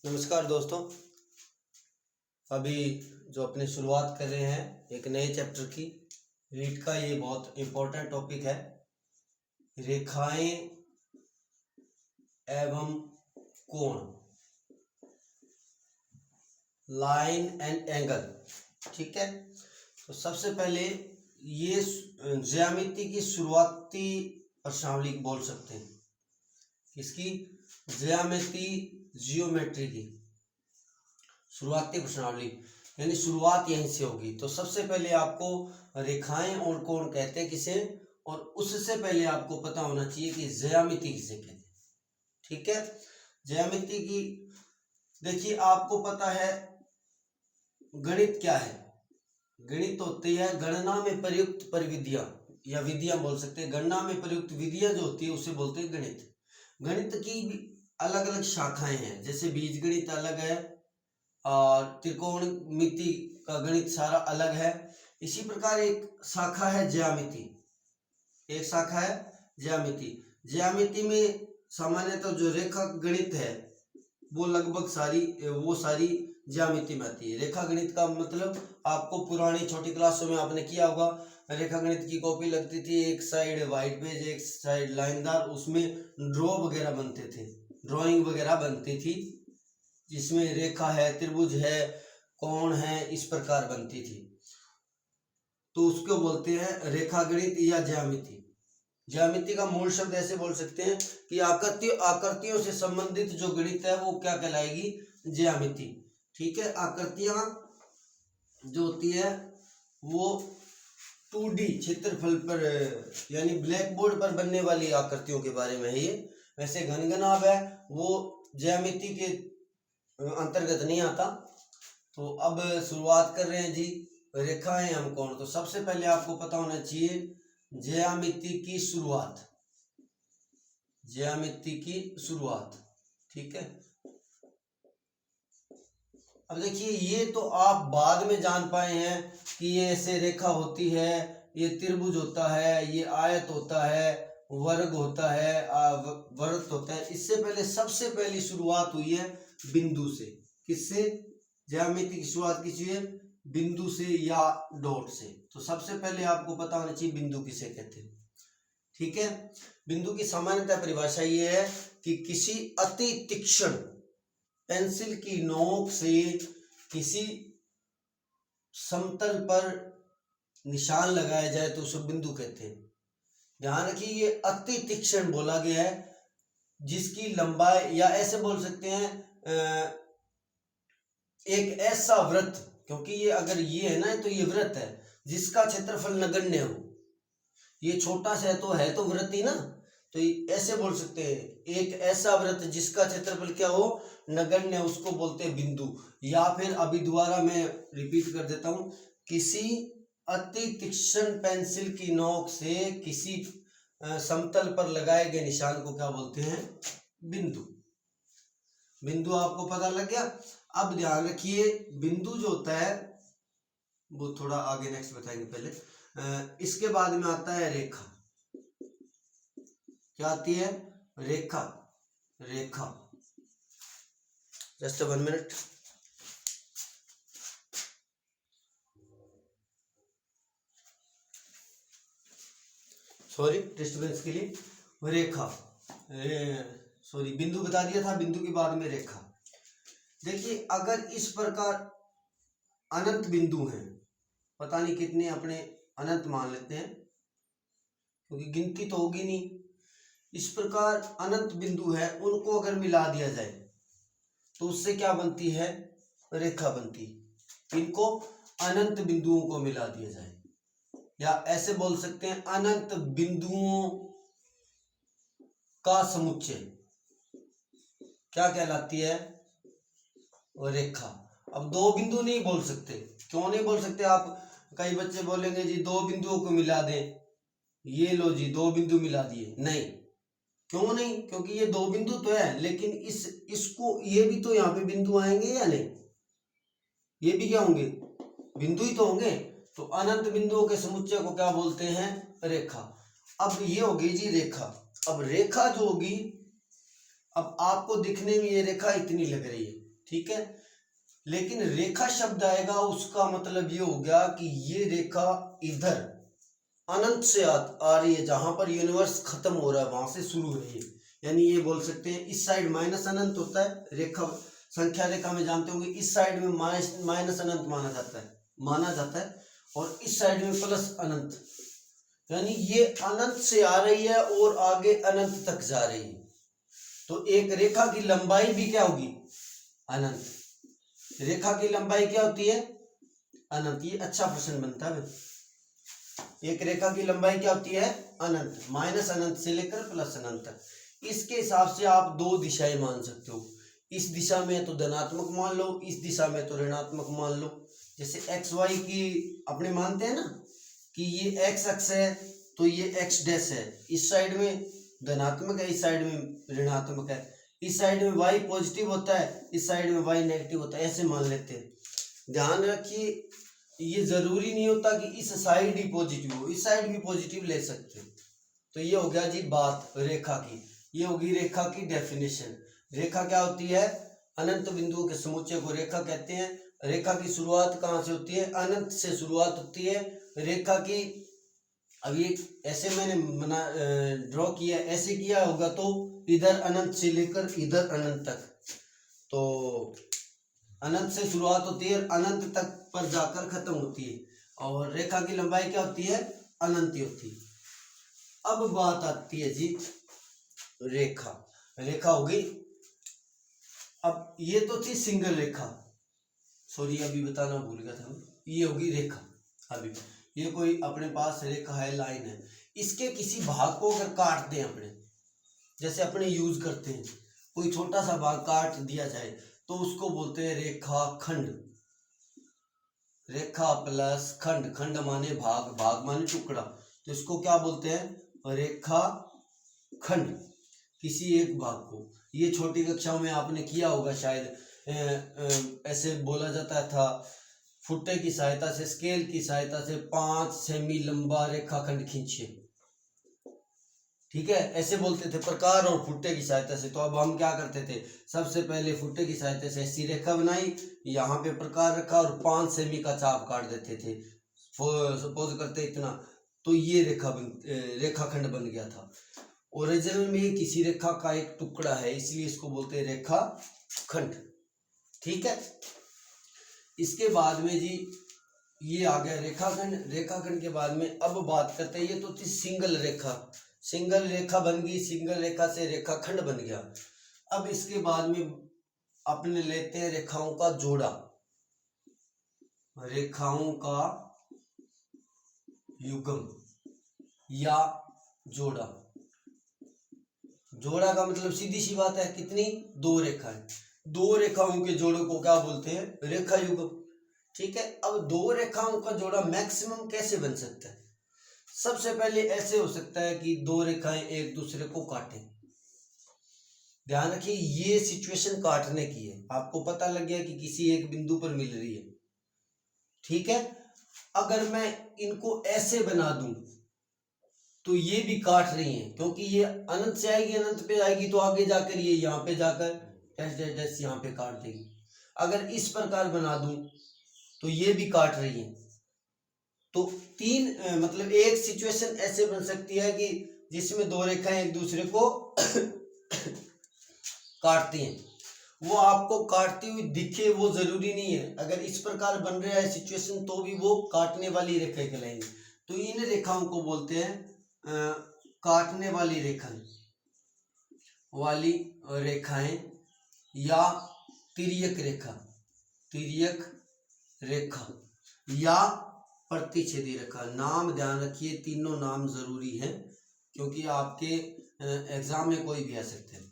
नमस्कार दोस्तों। अभी जो अपने शुरुआत कर रहे हैं एक नए चैप्टर की रीट का, ये बहुत इम्पोर्टेंट टॉपिक है, रेखाएं एवं कोण, लाइन एंड एंगल। ठीक है, तो सबसे पहले ये ज्यामिति की शुरुआती प्रश्नावली बोल सकते हैं। इसकी जियोमेट्री की शुरुआती प्रश्नावली, यानी शुरुआत यहीं से होगी। तो सबसे पहले आपको रेखाएं और कोण कहते हैं किसे, और उससे पहले आपको पता होना चाहिए कि ज्यामिति किसे कहते हैं। ठीक है, ज्यामिति की देखिए, आपको पता है गणित क्या है। गणित होती है गणना में प्रयुक्त परिविधियां, या विधियां बोल सकते हैं। गणना में प्रयुक्त विधियां जो होती है उसे बोलते हैं गणित। गणित की अलग अलग शाखाएं हैं, जैसे बीजगणित अलग है और त्रिकोणमिति का गणित सारा अलग है। इसी प्रकार एक शाखा है ज्यामिति, एक शाखा है ज्यामिति। ज्यामिति में सामान्यतः जो रेखा गणित है वो लगभग सारी ज्यामिति में आती है। रेखा गणित का मतलब आपको पुरानी छोटी क्लासों में आपने किया होगा, रेखा गणित की कॉपी लगती थी, एक साइड व्हाइट पेज एक साइड लाइनदार, उसमें ड्रॉ वगैरह बनते थे, ड्राइंग वगैरह बनती थी, जिसमें रेखा है, त्रिभुज है, कोण है, इस प्रकार बनती थी। तो उसको बोलते हैं रेखा गणित या ज्यामिति। ज्यामिति का मूल शब्द ऐसे बोल सकते हैं कि आकृतियों से संबंधित जो गणित है वो क्या कहलाएगी, ज्यामिति। ठीक है, आकृतियां जो होती है वो 2D क्षेत्रफल पर, यानी ब्लैक बोर्ड पर बनने वाली आकृतियों के बारे में है ये। वैसे घनघनाभ है वो ज्यामिति के अंतर्गत नहीं आता। तो अब शुरुआत कर रहे हैं जी, रेखाएं हम कोण। तो सबसे पहले आपको पता होना चाहिए ज्यामिति की शुरुआत, ज्यामिति की शुरुआत। ठीक है, अब देखिए, ये तो आप बाद में जान पाए हैं कि ये ऐसे रेखा होती है, ये त्रिभुज होता है, ये आयत होता है, वर्ग होता है, वृत्त होता है। इससे पहले सबसे पहली शुरुआत हुई है बिंदु से। किससे? ज्यामिति की शुरुआत किसी है बिंदु से या डॉट से। तो सबसे पहले आपको पता होना चाहिए बिंदु किसे कहते हैं। ठीक है, बिंदु की सामान्यतः परिभाषा ये है कि किसी अति तीक्ष्ण पेंसिल की नोक से किसी समतल पर निशान लगाया जाए तो उसे बिंदु कहते हैं। ध्यान रखिए, ये अति तीक्ष्ण बोला गया है, जिसकी लंबाई, या ऐसे बोल सकते हैं एक ऐसा वृत्त, क्योंकि ये अगर ये है ना तो ये वृत्त है जिसका क्षेत्रफल नगण्य हो। ये छोटा सा है तो वृत्त ही ना, तो ऐसे बोल सकते हैं एक ऐसा वृत्त जिसका क्षेत्रफल क्या हो, नगण्य, उसको बोलते हैं बिंदु। या फिर अभी दोबारा मैं रिपीट कर देता हूं, किसी अति तीक्ष्ण पेंसिल की नोक से किसी समतल पर लगाए गए निशान को क्या बोलते हैं, बिंदु। बिंदु आपको पता लग गया। अब ध्यान रखिए, बिंदु जो होता है वो थोड़ा आगे नेक्स्ट बताएंगे। पहले इसके बाद में आता है रेखा। क्या आती है? रेखा। रेखा, जस्ट 1 मिनट। सॉरी डिस्टर्बेंस के लिए। रेखा, सॉरी बिंदु बता दिया था, बिंदु के बाद में रेखा। देखिए, अगर इस प्रकार अनंत बिंदु हैं, पता नहीं कितने अपने अनंत मान लेते हैं क्योंकि गिनती तो होगी नहीं। इस प्रकार अनंत बिंदु है, उनको अगर मिला दिया जाए तो उससे क्या बनती है, रेखा बनती है। इनको अनंत बिंदुओं को मिला दिया जाए, या ऐसे बोल सकते हैं अनंत बिंदुओं का समुच्चय क्या कहलाती है, रेखा। अब दो बिंदु नहीं बोल सकते। क्यों नहीं बोल सकते? आप कई बच्चे बोलेंगे जी 2 बिंदुओं को मिला दें, ये लो जी 2 बिंदु मिला दिए। नहीं, क्यों नहीं? क्योंकि ये 2 बिंदु तो है, लेकिन इसको ये भी तो यहाँ पे बिंदु आएंगे या नहीं? ये भी क्या होंगे, बिंदु ही तो होंगे। तो अनंत बिंदुओं के समुच्चय को क्या बोलते हैं, रेखा। अब ये होगी जी रेखा। अब रेखा जो होगी, अब आपको दिखने में ये रेखा इतनी लग रही है, ठीक है। लेकिन रेखा शब्द आएगा उसका मतलब ये हो गया कि ये रेखा इधर अनंत से आ रही है, जहां पर यूनिवर्स खत्म हो रहा है वहां से शुरू हो रही है। यानी ये बोल सकते हैं इस साइड माइनस अनंत होता है, रेखा संख्या रेखा में जानते होंगे इस साइड में माइनस अनंत माना जाता है और इस साइड में प्लस अनंत, यानी ये अनंत से आ रही है और आगे अनंत तक जा रही है। तो एक रेखा की लंबाई भी क्या होगी? अनंत। रेखा की लंबाई क्या होती है? अनंत। ये अच्छा प्रश्न बनता है। एक रेखा की लंबाई क्या होती है? अनंत। माइनस अनंत से लेकर प्लस अनंत तक। इसके हिसाब से आप दो दिशाएं मान सकते हो, इस दिशा में तो धनात्मक मान लो, इस दिशा में तो ऋणात्मक मान लो। जैसे एक्स वाई की अपने मानते हैं ना कि ये एक्स अक्ष है तो ये एक्स डैश है, इस साइड में धनात्मक है, इस साइड में ऋणात्मक है, इस साइड में वाई पॉजिटिव होता है, इस साइड में वाई नेगेटिव होता है, ऐसे मान लेते हैं। ध्यान रखिए ये जरूरी नहीं होता कि इस साइड ही पॉजिटिव हो, इस साइड भी पॉजिटिव ले सकते हो। तो ये हो गया जी बात रेखा की, ये होगी रेखा की डेफिनेशन। रेखा क्या होती है? अनंत बिंदुओं के समुच्चय को रेखा कहते हैं। रेखा की शुरुआत कहाँ से होती है? अनंत से शुरुआत होती है रेखा की। अब ये ऐसे मैंने ड्रॉ किया, ऐसे किया होगा तो इधर अनंत से लेकर इधर अनंत तक, तो अनंत से शुरुआत होती है अनंत तक पर जाकर खत्म होती है, और रेखा की लंबाई क्या होती है? अनंत ही होती है। अब बात आती है जी रेखा। रेखा हो गई। अब ये तो थी सिंगल रेखा, सॉरी अभी बताना भूल गया था, ये होगी रेखा। अभी ये कोई अपने पास रेखा है, लाइन है, इसके किसी भाग को अगर काट दें अपने, जैसे अपने यूज करते हैं, कोई छोटा सा भाग काट दिया जाए तो उसको बोलते हैं रेखा खंड। रेखा प्लस खंड, खंड माने भाग, भाग माने टुकड़ा, तो इसको क्या बोलते हैं? रेखा खंड। किसी एक भाग को, ये छोटी कक्षाओं में आपने किया होगा शायद, ऐसे बोला जाता था फुट्टे की सहायता से, स्केल की सहायता से 5 सेमी लंबा रेखाखंड खींचिए, ठीक है, ऐसे बोलते थे, प्रकार और फुट्टे की सहायता से। तो अब हम क्या करते थे? सबसे पहले फुट्टे की सहायता से ऐसी रेखा बनाई, यहाँ पे प्रकार रखा और 5 सेमी का चाप काट देते थे, सपोज करते इतना, तो ये रेखाखंड बन गया था। ओरिजिनल में किसी रेखा का एक टुकड़ा है, इसलिए इसको बोलते हैं रेखा खंड, ठीक है। इसके बाद में जी ये आ गया रेखाखंड। रेखाखंड के बाद में अब बात करते हैं, ये तो थी सिंगल रेखा, सिंगल रेखा बन गई, सिंगल रेखा से रेखाखंड बन गया। अब इसके बाद में अपने लेते हैं रेखाओं का जोड़ा, रेखाओं का युग्म या जोड़ा। जोड़ा का मतलब सीधी सी बात है, कितनी? 2 रेखाएं, 2 रेखाओं के जोड़ों को क्या बोलते हैं? रेखा युग्म, ठीक है। अब 2 रेखाओं का जोड़ा मैक्सिमम कैसे बन सकता है? सबसे पहले ऐसे हो सकता है कि 2 रेखाएं एक दूसरे को काटें। ध्यान रखिए ये सिचुएशन काटने की है, आपको पता लग गया कि किसी एक बिंदु पर मिल रही है, ठीक है। अगर मैं इनको ऐसे बना दूं तो ये भी काट रही हैं, क्योंकि ये अनंत से आएगी, अनंत पे आएगी, तो आगे जाकर ये यहाँ पे जाकर डैश डैश डैश यहाँ पे काट देगी। अगर इस प्रकार बना दूं तो ये भी काट रही है। तो 3 मतलब एक सिचुएशन ऐसे बन सकती है कि जिसमें 2 रेखाएं एक दूसरे को काटती हैं। वो आपको काटती हुई दिखे वो जरूरी नहीं है, अगर इस प्रकार बन रहा है सिचुएशन तो भी वो काटने वाली रेखाएं कहलाएंगी। तो इन रेखाओं को बोलते हैं काटने वाली रेखाएं या तिर्यक रेखा, तिर्यक रेखा या प्रतिच्छेदी रेखा। नाम ध्यान रखिए, तीनों नाम जरूरी है क्योंकि आपके एग्जाम में कोई भी आ सकते हैं।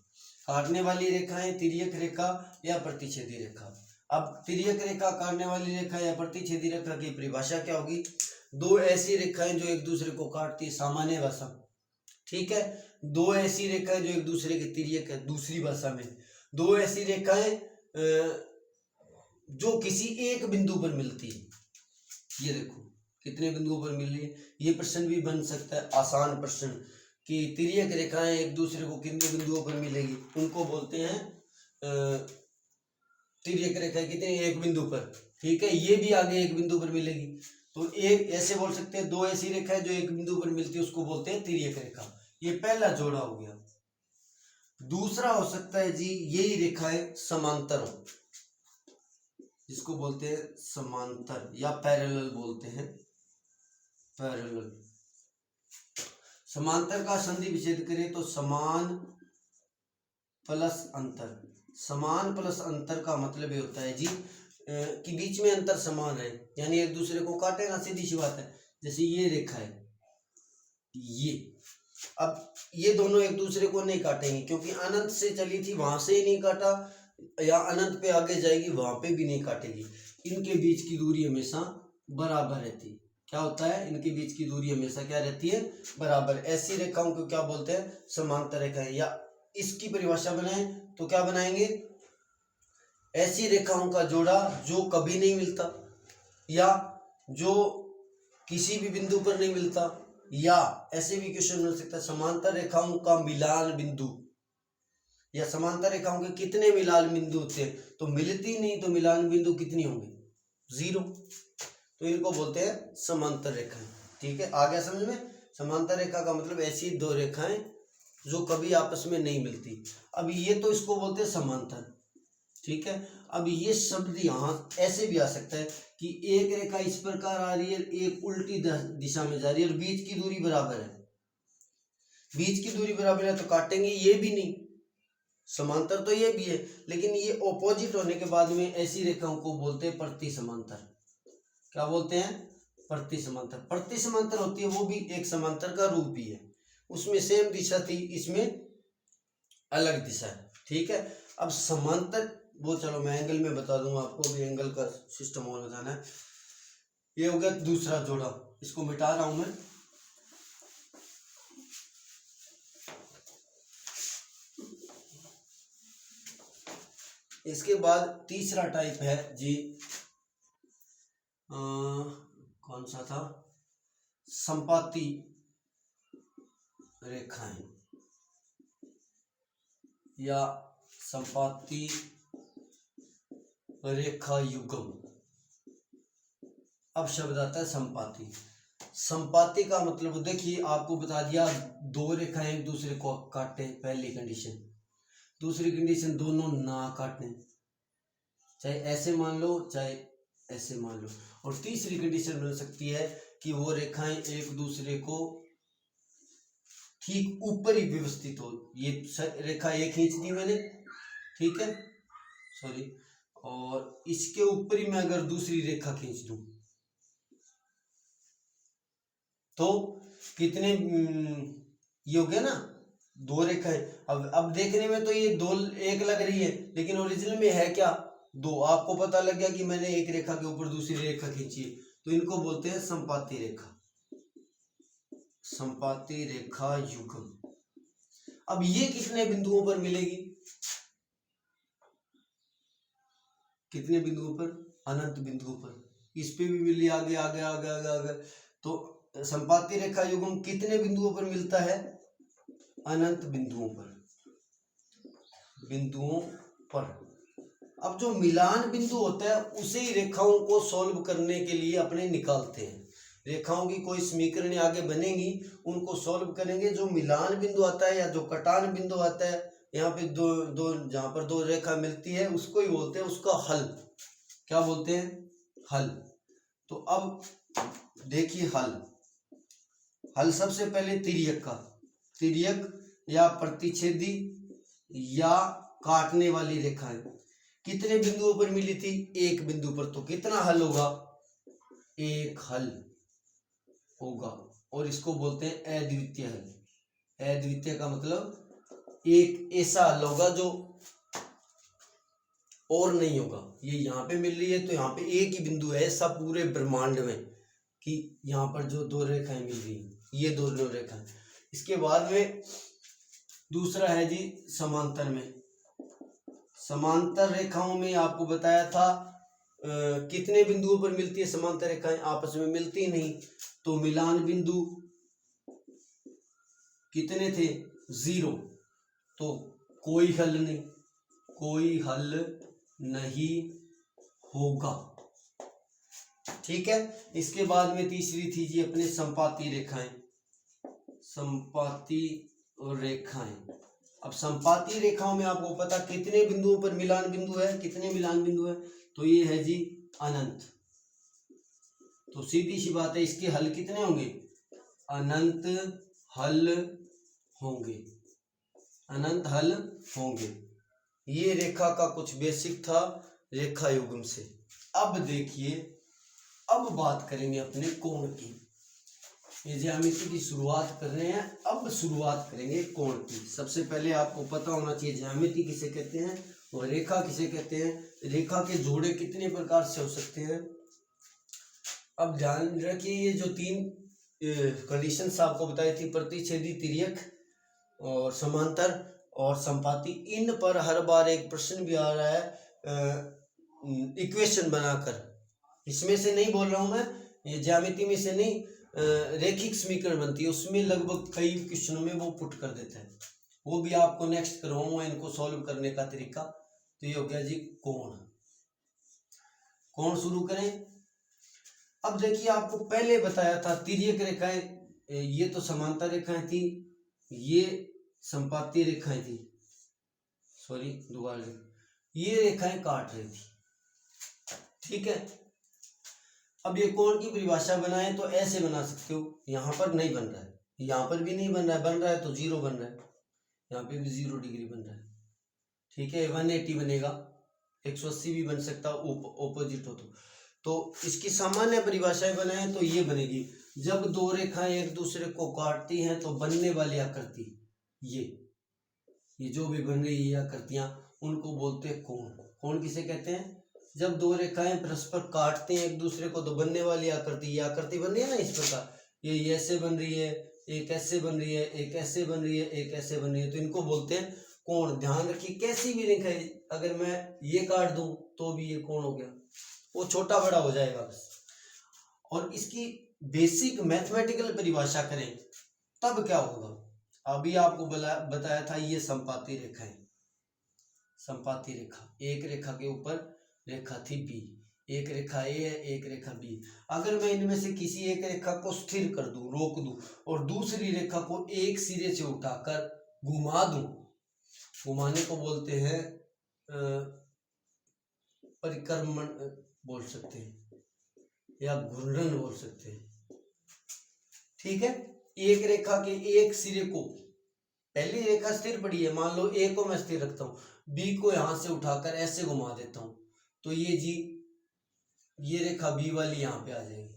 काटने वाली रेखाएं, तिर्यक रेखा या प्रतिच्छेदी रेखा। अब तिर्यक रेखा, काटने वाली रेखा या प्रतिच्छेदी रेखा की परिभाषा क्या होगी? 2 ऐसी रेखाएं जो एक दूसरे को काटती है, सामान्य भाषा, ठीक है। 2 ऐसी रेखाएं जो एक दूसरे के तिर्यक है, दूसरी भाषा में। 2 ऐसी रेखाएं जो किसी एक बिंदु पर मिलती है। ये देखो कितने बिंदुओं पर मिल रही है। ये प्रश्न भी बन सकता है, आसान प्रश्न, कि तिर्यक रेखाएं एक दूसरे को कितने बिंदुओं पर मिलेगी, उनको बोलते हैं तिर्यक रेखा कितनी, एक बिंदु पर, ठीक है। ये भी आगे एक बिंदु पर मिलेगी, तो एक ऐसे बोल सकते हैं, दो ऐसी रेखा है जो एक बिंदु पर मिलती है उसको बोलते हैं तिर्यक रेखा। ये पहला जोड़ा हो गया। दूसरा हो सकता है जी यही रेखाएं समांतर हो, जिसको बोलते हैं समांतर या पैरेलल बोलते हैं, पैरेलल। समांतर का संधि विच्छेद करें तो समान प्लस अंतर। समान प्लस अंतर का मतलब ये होता है जी कि बीच में अंतर समान है, यानी एक दूसरे को काटे ना, सीधी सी बात है। जैसे ये रेखा है ये, अब ये दोनों एक दूसरे को नहीं काटेंगे क्योंकि अनंत से चली थी, वहां से ही नहीं काटा, या अनंत पे आगे जाएगी वहां पे भी नहीं काटेगी। इनके बीच की दूरी हमेशा बराबर रहती है। क्या होता है, इनके बीच की दूरी हमेशा क्या रहती है, बराबर। ऐसी रेखाओं को क्या बोलते हैं, समांतर रेखाएं। या इसकी परिभाषा बनाएं तो क्या बनाएंगे, ऐसी रेखाओं का जोड़ा जो कभी नहीं मिलता, या जो किसी भी बिंदु पर नहीं मिलता, या ऐसे भी क्वेश्चन मिल सकता है समांतर रेखाओं का मिलान बिंदु, या समांतर रेखाओं के कितने मिलान बिंदु होते हैं, तो मिलती नहीं तो मिलान बिंदु कितनी होंगे, 0। तो इनको बोलते हैं समांतर रेखाएं, ठीक है। आ गया समझ में। समांतर रेखा का मतलब ऐसी दो रेखाएं जो कभी आपस में नहीं मिलती। अब ये तो इसको बोलते हैं समांतर, ठीक है। अब ये शब्द यहाँ ऐसे भी आ सकता है कि एक रेखा इस प्रकार आ रही है, एक उल्टी दिशा में जा रही है और बीच की दूरी बराबर है। बीच की दूरी बराबर है तो काटेंगे, ये भी नहीं, समांतर तो ये भी है, लेकिन ये ऑपोजिट होने के बाद में ऐसी रेखाओं को बोलते हैं प्रति समांतर। क्या बोलते हैं, प्रति समांतर। प्रति समांतर होती है वो भी एक समांतर का रूप ही है, उसमें सेम दिशा थी, इसमें अलग दिशा है, ठीक है। अब समांतर वो चलो मैं एंगल में बता दूंगा आपको, भी एंगल का सिस्टम और बताना है। ये हो गया दूसरा जोड़ा, इसको मिटा रहा हूं मैं। इसके बाद तीसरा टाइप है जी कौन सा था, संपाती रेखाएं या संपाती रेखा युगम। अब शब्द आता है संपाती। संपाती का मतलब देखिए आपको बता दिया, दो रेखाएं एक दूसरे को काटे, पहली कंडीशन। दूसरी कंडीशन दोनों ना काटें, चाहे ऐसे मान लो चाहे ऐसे मान लो। और तीसरी कंडीशन बन सकती है कि वो रेखाएं एक दूसरे को ठीक ऊपर ही व्यवस्थित हो। ये रेखा एक खींच दी मैंने, ठीक है, सॉरी, और इसके ऊपर ही मैं अगर दूसरी रेखा खींच दूं तो कितने ये हो गया ना, दो रेखाएं। अब देखने में तो ये दो एक लग रही है, लेकिन ओरिजिनल में है क्या, दो। आपको पता लग गया कि मैंने एक रेखा के ऊपर दूसरी रेखा खींची, तो इनको बोलते हैं संपाती रेखा, संपाती रेखा युगम। अब ये कितने बिंदुओं पर मिलेगी, कितने बिंदुओं पर, अनंत बिंदुओं पर। इस पे भी मिली, आगे आगे आगे आगे आगे। तो संपाती रेखा युग्म कितने बिंदुओं पर मिलता है, अनंत बिंदुओं पर, बिंदुओं पर। अब जो मिलान बिंदु होता है उसे ही रेखाओं को सॉल्व करने के लिए अपने निकालते हैं। रेखाओं की कोई समीकरण आगे बनेगी, उनको सॉल्व करेंगे। जो मिलान बिंदु आता है या जो कटान बिंदु आता है, यहाँ पे दो जहां पर दो रेखा मिलती है उसको ही बोलते हैं उसका हल। क्या बोलते हैं, हल। तो अब देखिए हल सबसे पहले तिर्यक का, तिर्यक या प्रतिच्छेदी या काटने वाली रेखाएं कितने बिंदुओं पर मिली थी, एक बिंदु पर। तो कितना हल होगा, एक हल होगा। और इसको बोलते हैं अद्वितीय हल। अद्वितीय का मतलब एक ऐसा हल होगा जो और नहीं होगा। ये यहाँ पे मिल रही है तो यहाँ पे एक ही बिंदु है ऐसा पूरे ब्रह्मांड में कि यहाँ पर जो दो रेखाएं मिल रही हैं, ये दो रेखाएं। इसके बाद में दूसरा है जी समांतर में। समांतर रेखाओं में आपको बताया था कितने बिंदुओं पर मिलती है समांतर रेखाएं, आपस में मिलती नहीं, तो मिलान बिंदु कितने थे, 0। तो कोई हल नहीं, कोई हल नहीं होगा। ठीक है, इसके बाद में तीसरी थी जी अपने संपाती रेखाएं, संपाती रेखाएं। अब संपाती रेखाओं में आपको पता कितने बिंदुओं पर मिलान बिंदु है, कितने मिलान बिंदु है, तो ये है जी अनंत। तो सीधी सी बात है, इसके हल कितने होंगे, अनंत हल होंगे, अनंत हल होंगे। ये रेखा का कुछ बेसिक था रेखा युग्म से। अब देखिए, अब बात करेंगे अपने कोण की। ये ज्यामिति की शुरुआत कर रहे हैं, अब शुरुआत करेंगे कोण की। सबसे पहले आपको पता होना चाहिए ज्यामिति किसे कहते हैं और रेखा किसे कहते हैं। रेखा के जोड़े कितने प्रकार से हो सकते हैं। अब ध्यान रखिए, ये जो तीन कंडीशंस आपको बताई थी, प्रतिच्छेदी, तिर्यक और समांतर और संपाती, इन पर हर बार एक प्रश्न भी आ रहा है इक्वेशन बनाकर। इसमें से नहीं बोल रहा हूं मैं, ये ज्यामिति में से नहीं, रेखिक समीकरण बनती है, उसमें लगभग कई क्वेश्चनों में वो पुट कर देता है। वो भी आपको नेक्स्ट करवाऊंगा इनको सॉल्व करने का तरीका। तो ये हो गया जी कोण। कोण शुरू करें। अब देखिए, आपको पहले बताया था तिर्यक रेखाएं, ये तो समांतर रेखाएं थी, ये संपाती रेखाएं थी, सॉरी दोबारा, ये रेखाएं काट रही थी। ठीक है, अब ये कोण की परिभाषा बनाए तो ऐसे बना सकते हो, यहां पर नहीं बन रहा है, यहां पर भी नहीं बन रहा है, बन रहा है तो 0 बन रहा है, यहाँ पे भी 0 डिग्री बन रहा है। ठीक है, 180 बनेगा, 180 भी बन सकता, ऑपोजिट हो तो इसकी सामान्य परिभाषाएं बनाए तो ये बनेगी, जब दो रेखाएं एक दूसरे को काटती हैं तो बनने वाली आकृति, ये जो भी बन रही है आकृतियां, उनको बोलते हैं कोण। कोण किसे कहते हैं, जब दो रेखाएं परस्पर काटते हैं एक दूसरे को तो बनने वाली आकृति, ये आकृति बन रही है ना इस प्रकार, ये ऐसे बन रही है, एक ऐसे बन रही है, एक ऐसे बन रही है, एक ऐसे बन रही है, तो इनको बोलते हैं कोण। ध्यान रखिए, कैसी भी रेखा है, अगर मैं ये काट दूं तो भी ये कोण हो गया, वो छोटा बड़ा हो जाएगा बस। और इसकी बेसिक मैथमेटिकल परिभाषा करें तब क्या होगा, अभी आपको बताया था, ये संपाती रेखा है, संपाती रेखा, एक रेखा के ऊपर रेखा थी बी, एक रेखा ए है, एक रेखा बी। अगर मैं इनमें से किसी एक रेखा को स्थिर कर दूं, रोक दूं, और दूसरी रेखा को एक सिरे से उठाकर घुमा दूं, घुमाने को बोलते हैं परिक्रमण बोल सकते हैं या घूर्णन बोल सकते हैं। ठीक है, एक रेखा के एक सिरे को, पहली रेखा स्थिर पड़ी है, मान लो ए को मैं स्थिर रखता हूं, बी को यहां से उठाकर ऐसे घुमा देता हूं, तो ये जी, ये रेखा बी वाली यहां पे आ जाएगी,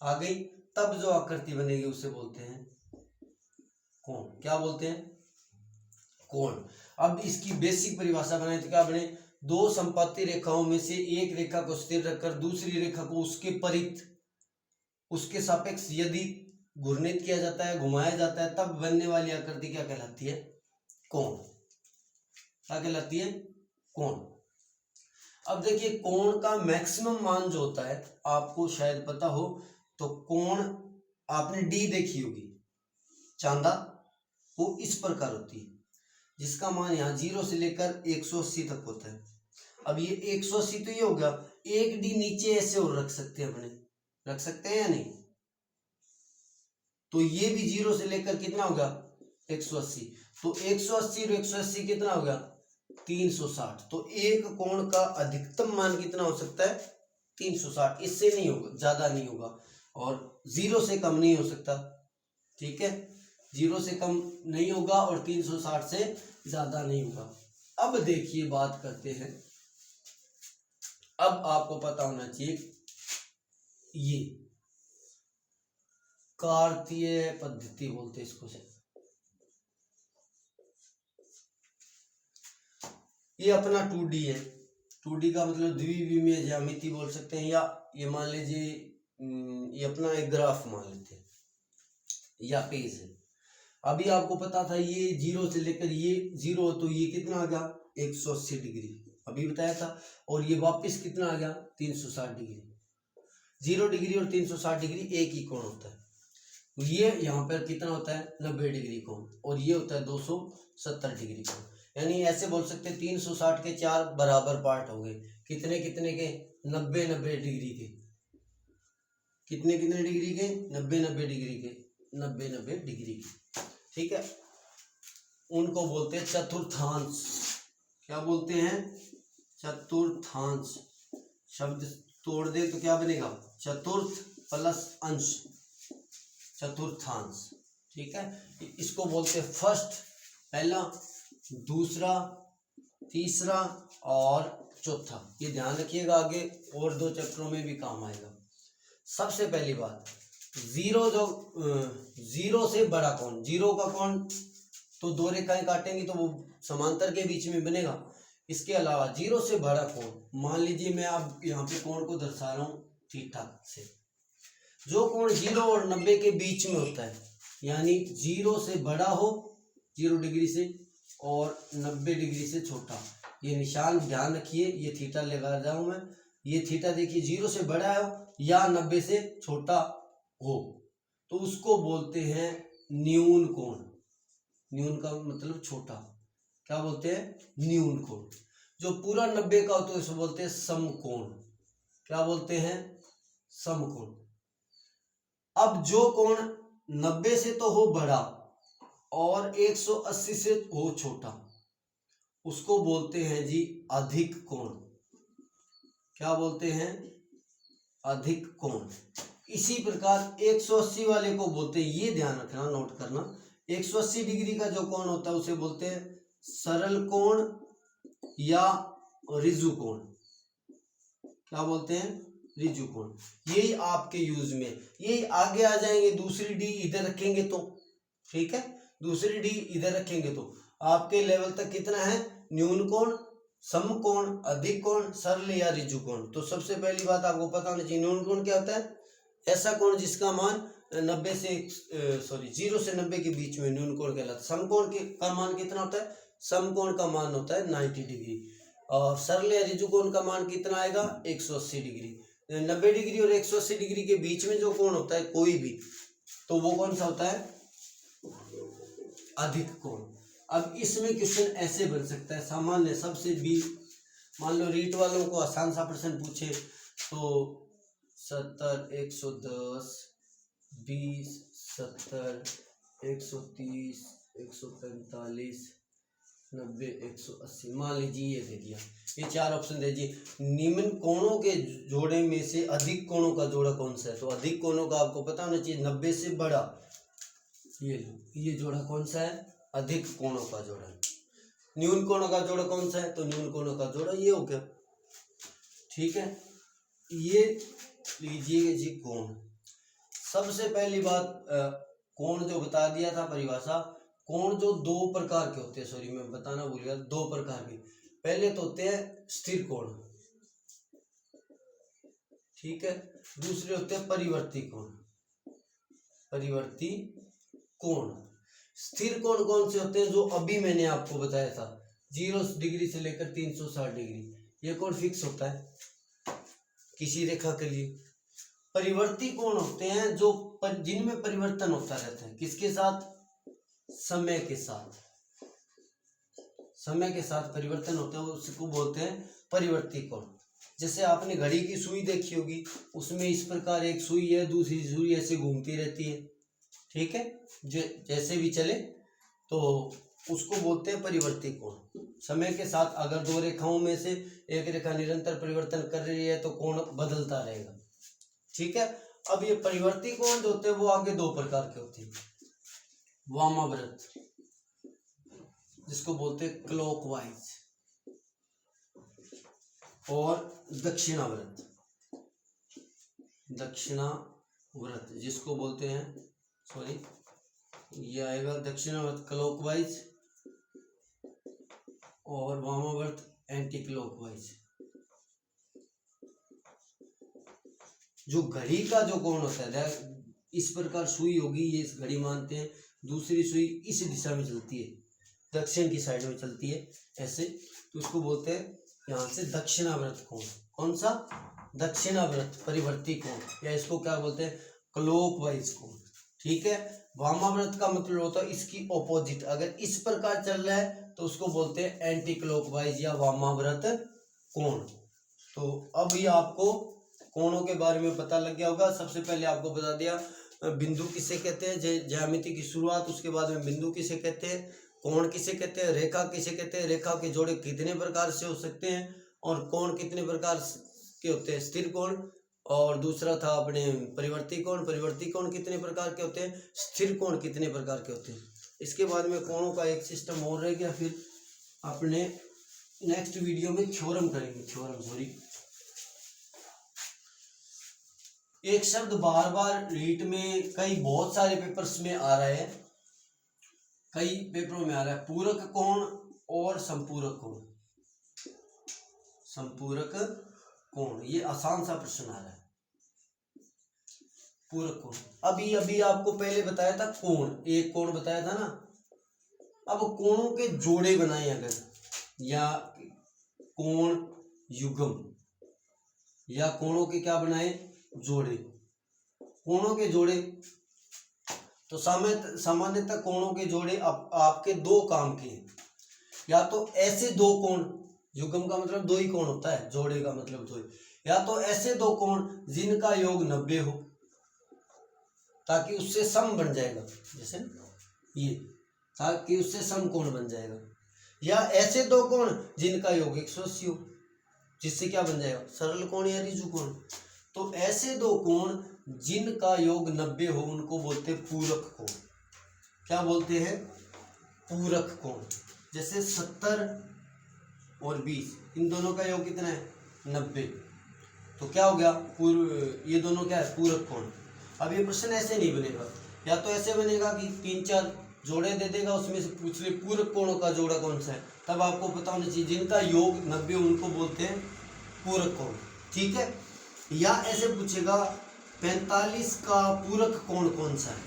आ गई, तब जो आकृति बनेगी उसे बोलते हैं कोण। क्या बोलते हैं, कोण। अब इसकी बेसिक परिभाषा बनाए तो क्या बने, दो संपाती रेखाओं में से एक रेखा को स्थिर रखकर दूसरी रेखा को उसके परित, उसके सापेक्ष यदि घूर्णित किया जाता है, घुमाया जाता है, तब बनने वाली आकृति क्या कहलाती है, कोण। क्या कहलाती है, कोण। अब देखिए, कोण का मैक्सिमम मान जो होता है, आपको शायद पता हो, तो कोण आपने डी देखी होगी, चांदा, वो इस प्रकार होती है, जिसका मान यहाँ 0 से लेकर 180 तक होता है। अब ये 180 तो ये होगा, एक डी नीचे ऐसे और रख सकते हैं, अपने रख सकते हैं या नहीं, तो ये भी 0 से लेकर कितना होगा 180, तो 180 और 180 कितना होगा 360। तो एक कोण का अधिकतम मान कितना हो सकता है 360, इससे नहीं होगा, ज्यादा नहीं होगा, और 0 से कम नहीं हो सकता। ठीक है, 0 से कम नहीं होगा और 360 से ज्यादा नहीं होगा। अब देखिए, बात करते हैं, अब आपको पता होना चाहिए, ये कार्तीय पद्धति बोलते हैं इसको से, ये अपना 2D है, 2D का मतलब द्विविमीय ज्यामिति बोल सकते हैं, या ये मान लीजिए ये अपना एक ग्राफ मान लेते हैं या पेज है। अभी आपको पता था ये 0 से लेकर ये 0, तो ये कितना आ गया 180 डिग्री, अभी बताया था, और ये वापस कितना आ गया 360 डिग्री। 0 डिग्री और 360 डिग्री एक ही कोण होता है, ये यहाँ पर कितना होता है 90 डिग्री कोण, और ये होता है 270 डिग्री कोण। यानी ऐसे बोल सकते हैं 360 के 4 बराबर पार्ट हो गए। कितने कितने के? 90-90 डिग्री के। कितने कितने डिग्री के? 90-90 डिग्री के। 90-90 डिग्री के, ठीक है। उनको बोलते हैं चतुर्थांश। क्या बोलते हैं? चतुर्थांश। शब्द तोड़ दे तो क्या बनेगा? चतुर्थ प्लस अंश, चतुर्थांश, ठीक है। इसको बोलते हैं फर्स्ट, पहला, दूसरा, तीसरा और चौथा। ये ध्यान रखिएगा, आगे और 2 चैप्टरों में भी काम आएगा। सबसे पहली बात, जीरो से बड़ा कौन? जीरो का कौन तो 2 रेखाएं काटेंगे तो वो समांतर के बीच में बनेगा। इसके अलावा जीरो से बड़ा कोण, मान लीजिए मैं अब यहाँ पे कोण को दर्शा रहा हूँ थीटा से। जो कोण 0 और 90 के बीच में होता है, यानी 0 से बड़ा हो 0 डिग्री से और 90 डिग्री से छोटा, ये निशान ध्यान रखिए, ये थीटा लगा रहा हूं मैं। ये थीटा देखिए 0 से बड़ा हो या 90 से छोटा हो तो उसको बोलते हैं न्यून कोण। न्यून का मतलब छोटा, क्या बोलते हैं? न्यून कोण। जो पूरा 90 का हो तो इसको बोलते हैं समकोण। क्या बोलते हैं? समकोण। अब जो कोण 90 से तो हो बड़ा और 180 से हो छोटा, उसको बोलते हैं जी अधिक कोण। क्या बोलते हैं? अधिक कोण। इसी प्रकार 180 वाले को बोलते हैं, ये ध्यान रखना, नोट करना, 180 डिग्री का जो कोण होता है उसे बोलते हैं सरल कोण या ऋजु कोण। क्या बोलते हैं? ऋजु कोण। यही आपके यूज में, यही आगे आ जाएंगे। दूसरी डी इधर रखेंगे तो, ठीक है, दूसरी डी इधर रखेंगे तो आपके लेवल तक कितना है? न्यून कोण, समकोण, अधिक कोण, सरल या ऋजु कोण। तो सबसे पहली बात आपको पता होना चाहिए, न्यून कोण क्या होता है? ऐसा कोण जिसका मान 0 से 90 के बीच में न्यून कोण कहलाता है। समकोण का मान कितना होता है? समकोण का मान होता है 90 डिग्री और सरल या ऋजु कोण का मान कितना आएगा? 180 डिग्री। 90 डिग्री और 180 डिग्री के बीच में जो कोण होता है कोई भी, तो वो कौन सा होता है? अधिक कोण। अब इसमें क्वेश्चन ऐसे बन सकता है, सामान्य सबसे भी, मान लो रीट वालों को आसान सा प्रश्न पूछे तो 70, 110, 20, 70, 130, 145, 90, 180, मान लीजिए ये दे दिया। ये 4 ऑप्शन दे दिए। निम्न कोणों के जोड़े में से अधिक कोणों का जोड़ा कौन सा है? तो अधिक कोणों का आपको पता होना चाहिए 90 से बड़ा। ये जोड़ा कौन सा है? अधिक कोणों का जोड़ा। न्यून कोणों का जोड़ा कौन सा है? तो न्यून कोणों का जोड़ा ये हो गया, ठीक है। ये लीजिए जी कोण। सबसे पहली बात, कोण जो बता दिया था परिभाषा, कोण जो 2 प्रकार के होते हैं, सॉरी मैं बताना भूल गया, 2 प्रकार के। पहले तो होते हैं स्थिर कोण, ठीक है, दूसरे होते हैं परिवर्ती कोण। परिवर्ती कोण। स्थिर कोण कौन से होते हैं? जो अभी मैंने आपको बताया था, 0 डिग्री से लेकर 360 डिग्री, ये कोण फिक्स होता है किसी रेखा के लिए। परिवर्ती कोण होते हैं जो जिनमें परिवर्तन होता रहता है, किसके साथ? समय के साथ। समय के साथ परिवर्तन होता है, उसको बोलते हैं परिवर्ती कोण। जैसे आपने घड़ी की सुई देखी होगी, उसमें इस प्रकार एक सुई है, दूसरी सुई ऐसे घूमती रहती है, ठीक है, जो जैसे भी चले, तो उसको बोलते हैं परिवर्ती कोण। समय के साथ अगर 2 रेखाओं में से एक रेखा निरंतर परिवर्तन कर रही है तो कोण बदलता रहेगा, ठीक है। अब ये परिवर्ती कोण जो होते हैं वो आगे 2 प्रकार के होते हैं। वामाव्रत, जिसको बोलते हैं क्लॉकवाइज, और दक्षिणाव्रत। दक्षिणाव्रत जिसको बोलते हैं, सॉरी ये आएगा दक्षिणावर्त क्लॉकवाइज और वामावर्त एंटी क्लॉकवाइज। जो घड़ी का जो कोण होता है, इस प्रकार सुई होगी, ये इस घड़ी मानते हैं, दूसरी सुई इस दिशा में चलती है, दक्षिण की साइड में चलती है ऐसे, तो उसको बोलते हैं यहाँ से दक्षिणावर्त कोण। कौन सा? दक्षिणावर्त परिवर्ती कोण, या इसको क्या बोलते हैं? क्लॉकवाइज कोण, ठीक है। वामाव्रत का मतलब होता है इसकी ऑपोजिट, अगर इस प्रकार चल रहा है तो उसको बोलते हैं एंटी क्लॉकवाइज या वामाव्रत कोण। तो अब ये आपको कोणों के बारे में पता लग गया होगा। सबसे पहले आपको बता दिया बिंदु किसे कहते हैं, ज्यामिति की शुरुआत, उसके बाद में बिंदु किसे कहते हैं, कोण किसे कहते हैं, रेखा किसे कहते हैं, रेखा के जोड़े कितने प्रकार से हो सकते हैं, और कोण कितने प्रकार के होते हैं, स्थिर कोण, और दूसरा था अपने परिवर्ती कोण, परिवर्ती कोण कितने प्रकार के होते हैं, स्थिर कोण कितने प्रकार के होते हैं। इसके बाद में कोणों का एक सिस्टम और रह गया, फिर अपने नेक्स्ट वीडियो में थ्योरम करेंगे, थ्योरम सॉरी। एक शब्द बार बार रीट में कई बहुत सारे पेपर्स में आ रहा है, कई पेपरों में आ रहा है, पूरक कोण और संपूरक कोण। संपूरक कोण, ये आसान सा प्रश्न आ रहा है। पूरक कोण, अभी आपको पहले बताया था कोण, एक कोण बताया था ना। अब कोणों के जोड़े बनाए अगर, या कोण युग्म, या कोणों के क्या बनाए, जोड़े। कोणों के जोड़े तो सामान्यतः कोणों के जोड़े आपके दो काम के, या तो ऐसे दो कोण, युग्म का मतलब दो ही कोण होता है, जोड़े का मतलब दो ही, या तो ऐसे दो कोण जिनका योग 90 हो, ताकि उससे सम बन जाएगा, जैसे ये, ताकि उससे सम कोण बन जाएगा, या ऐसे दो कोण जिनका योग 180 हो, जिससे क्या बन जाएगा, सरल कोण या ऋजु कोण। तो ऐसे दो कोण जिनका योग 90 हो उनको बोलते हैं पूरक कोण। क्या बोलते हैं, पूरक कोण। जैसे 70 और 20, इन दोनों का योग कितना है, 90, तो क्या हो गया, ये दोनों क्या है, पूरक कोण। अब ये प्रश्न ऐसे नहीं बनेगा, या तो ऐसे बनेगा कि 3-4 जोड़े दे देगा, उसमें से पूछ ले पूरक कोणों का जोड़ा कौन सा है, तब आपको पता होना चाहिए जिनका योग 90 उनको बोलते हैं पूरक कोण, ठीक है। या ऐसे पूछेगा 45 का पूरक कोण कौन सा है,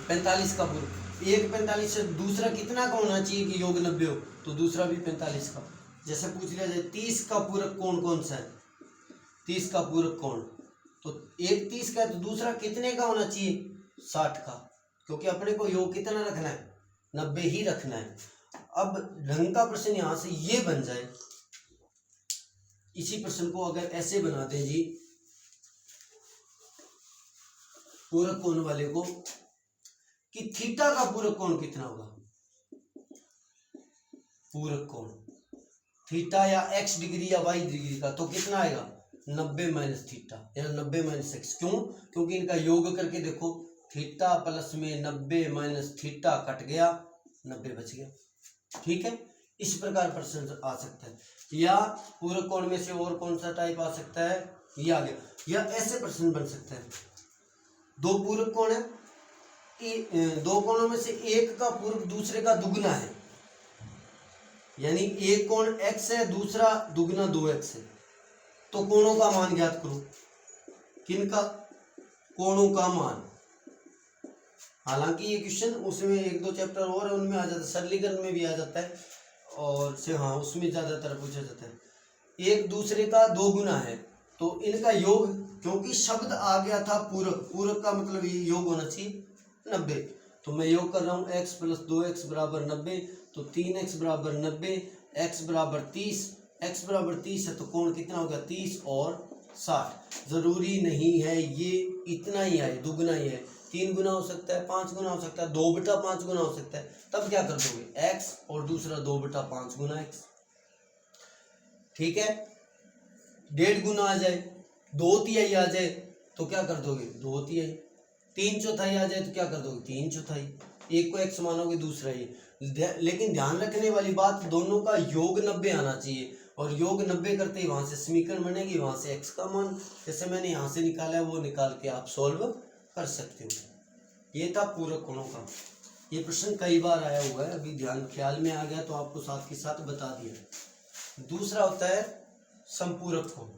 45 का पूरक, एक 45 से दूसरा कितना का होना चाहिए कि योग 90 हो, तो दूसरा भी 45 का। जैसे पूछ लिया जाए 30 का पूरक कोण कौन सा है, 30 का पूरक कोण, तो एक 30 का है तो दूसरा कितने का होना चाहिए, 60 का, क्योंकि अपने को योग कितना रखना है, 90 ही रखना है। अब ढंग का प्रश्न यहां से ये बन जाए, इसी प्रश्न को अगर ऐसे बना दें जी, पूरक कोण वाले को, कि थीटा का पूरक कोण कितना होगा, पूरक कोण थीटा या x डिग्री या y डिग्री का, तो कितना आएगा, 90 माइनस थीटा या 90 माइनस एक्स। क्यों, क्योंकि इनका योग करके देखो, थीटा प्लस में 90 माइनस थीटा कट गया, 90 बच गया, ठीक है। इस प्रकार प्रश्न आ सकता है। या पूरक कोण में से और कौन सा टाइप आ सकता है, ये आ गया। या ऐसे प्रश्न बन सकता है, दो पूरक कोण है, दो कोणों में से एक का पूरक दूसरे का दुगना है, यानी एक कोण x है, दूसरा दुगना 2x है, तो कोणों का मान ज्ञात करो। किनका, कोणों का मान। हालांकि ये क्वेश्चन उसमें 1-2 चैप्टर और है, उनमें आ जाता है, सरलीकरण में भी आ जाता है, और से हाँ उसमें ज्यादातर पूछा जाता है। एक दूसरे का 2 गुना है, तो इनका योग, क्योंकि शब्द आ गया था पूरक, पूरक का मतलब ये योग होना चाहिए 90, तो मैं योग कर रहा हूँ x + 2x = 90, तो 3x = 90, x = 30, x = 30 है, तो कोण कितना होगा, 30 और 60। जरूरी नहीं है ये इतना ही आए, दुगना ही है, 3 गुना हो सकता है, 5 गुना हो सकता है, 2/5 गुना हो सकता है। तब क्या कर दोगे, x और दूसरा 2/5 गुना x, ठीक है। 1.5 गुना आ जाए, 2/3 आ जाए, तो क्या कर दोगे, 2/3। 3/4 आ जाए तो क्या कर दोगे, 3/4। एक को x मानोगे, दूसरा ये। लेकिन ध्यान रखने वाली बात, दोनों का योग 90 आना चाहिए, और योग 90 करते ही वहां से समीकरण बनेगी, वहां से x का मान जैसे मैंने यहाँ से निकाला है वो निकाल के आप सॉल्व कर सकते हो। ये था पूरक कोणों का। ये प्रश्न कई बार आया हुआ है, अभी ध्यान ख्याल में आ गया तो आपको साथ के साथ बता दिया। दूसरा होता है संपूरक कोण।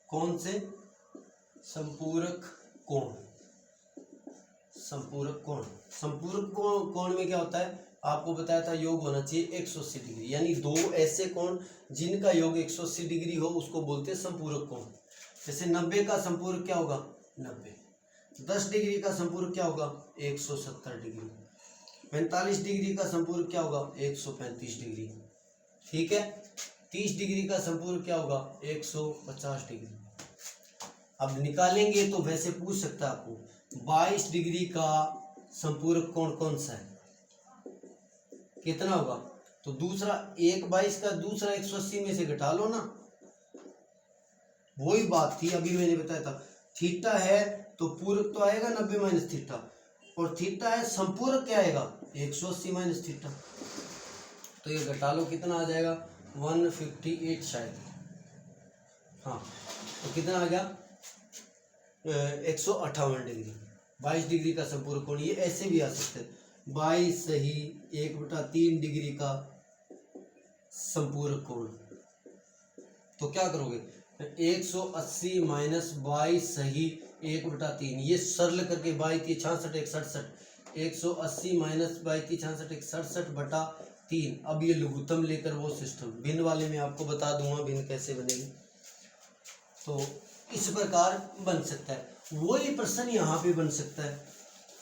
कौन से, संपूरक कोण। संपूरक कोण, संपूरक कोण में क्या होता है, आपको बताया था योग होना चाहिए 180 डिग्री, यानी दो ऐसे कोण जिनका योग 180 डिग्री हो उसको बोलते हैं संपूरक कोण। जैसे 90 का संपूरक क्या होगा, 90। 10 डिग्री का संपूरक क्या होगा 170 डिग्री। 45 डिग्री का संपूरक क्या होगा 135 डिग्री। ठीक है। 30 डिग्री का संपूरक क्या होगा 150 डिग्री। अब निकालेंगे तो वैसे पूछ सकता है आपको 22 डिग्री का संपूरक कौन कौन सा है, कितना होगा। तो दूसरा एक 22 का दूसरा 180 में से घटा लो ना, वही बात थी अभी मैंने बताया था। थीटा है तो पूरक तो आएगा 90 माइनस थीटा, और थीटा है संपूरक क्या आएगा 180 माइनस थीटा। तो ये घटा लो कितना आ जाएगा 158 शायद। हाँ तो कितना आ गया 158 डिग्री। 22 डिग्री का संपूरक कोण, ये ऐसे भी आ सकते हैं 22 सही 1/3 डिग्री का संपूरक कोण। तो क्या करोगे 180 माइनस 22 सही 1/3, ये सरल करके 22 66 167, 180 माइनस 22 66 167/3। अब ये लघुत्तम लेकर वो सिस्टम भिन्न वाले में आपको बता दूंगा भिन्न कैसे बनेगी। तो इस प्रकार बन सकता है। वही प्रश्न यहाँ पे बन सकता है,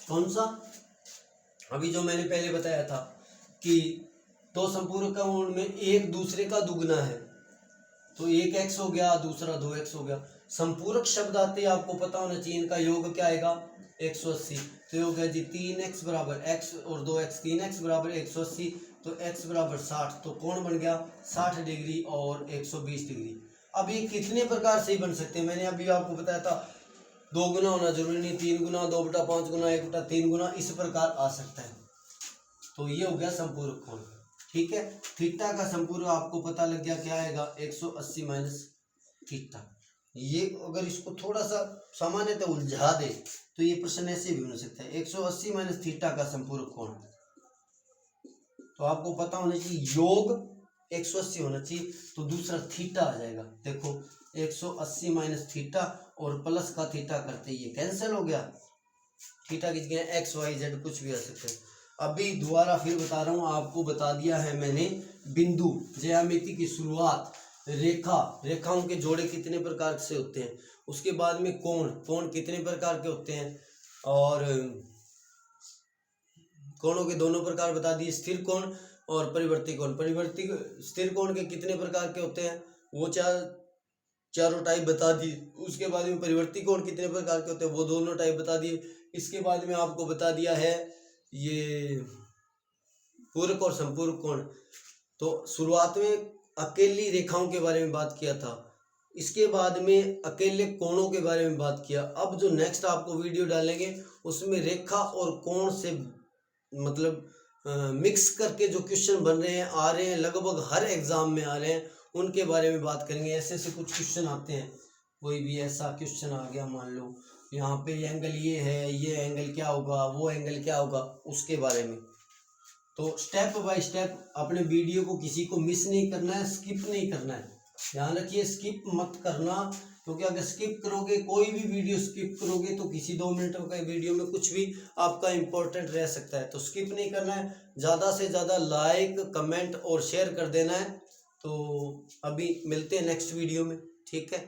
कौन सा, अभी जो मैंने पहले बताया था कि दो संपूरक कोण में एक दूसरे का दुगना है, तो एक x हो गया दूसरा 2x हो गया। संपूरक शब्द आते हैं आपको पता होना चाहिए इनका योग क्या आएगा 180। तो योग है जी 3x बराबर x और 2x, 3x बराबर 180 तो x बराबर 60। तो कोण बन गया 60 डिग्री और 120 डिग्री। अब ये कितने प्रकार से ही बन सकते हैं, मैंने अभी आपको बताया था 2 गुना होना जरूरी नहीं, 3 गुना, 2/5 गुना, 1/3 गुना, इस प्रकार आ सकता है। तो ये हो गया संपूरक कोण। ठीक है। थीटा का संपूरक आपको पता लग गया क्या आएगा 180 माइनस थीटा। ये अगर इसको थोड़ा सा सामान्यतः उलझा दे तो ये प्रश्न ऐसे भी हो सकता है 180 माइनस थीटा का संपूरक कोण। तो आपको पता होना चाहिए योग 180 होना चाहिए, तो दूसरा थीटा आ जाएगा। देखो 180 माइनस थीटा और प्लस का थीटा करते ये कैंसिल हो गया, थीटा की जगह एक्स वाई जेड कुछ भी आ सकते हैं। अभी दोबारा फिर बता रहा हूँ, आपको बता दिया है मैंने बिंदु ज्यामिति की शुरुआत, रेखाओं के जोड़े कितने प्रकार से होते हैं, उसके बाद में कोण कितने प्रकार के होते हैं, और कोणों के दोनों प्रकार बता दिए, स्थिर कोण और परिवर्ती कोण। स्थिर कोण के कितने प्रकार के होते हैं वो चारों टाइप बता दिए। उसके बाद में परिवर्ती कोण कितने प्रकार के होते हैं वो दोनों टाइप बता दिए। इसके बाद में आपको बता दिया है ये पूरक और संपूरक कोण। तो शुरुआत में अकेली रेखाओं के बारे में बात किया था, इसके बाद में अकेले कोणों के बारे में बात किया। अब जो नेक्स्ट आपको वीडियो डालेंगे उसमें रेखा और कोण से मतलब मिक्स करके जो क्वेश्चन बन रहे हैं आ रहे हैं, लगभग हर एग्जाम में आ रहे हैं, उनके बारे में बात करेंगे। ऐसे ऐसे कुछ क्वेश्चन आते हैं, कोई भी ऐसा क्वेश्चन आ गया मान लो यहाँ पे एंगल ये है, ये एंगल क्या होगा, वो एंगल क्या होगा, उसके बारे में। तो स्टेप बाय स्टेप अपने वीडियो को किसी को मिस नहीं करना है, स्किप नहीं करना है। ध्यान रखिए स्किप मत करना, क्योंकि अगर स्किप करोगे, कोई भी वीडियो स्किप करोगे तो किसी 2 मिनट का वीडियो में कुछ भी आपका इंपॉर्टेंट रह सकता है। तो स्किप नहीं करना है, ज़्यादा से ज़्यादा लाइक कमेंट और शेयर कर देना है। तो अभी मिलते हैं नेक्स्ट वीडियो में, ठीक है।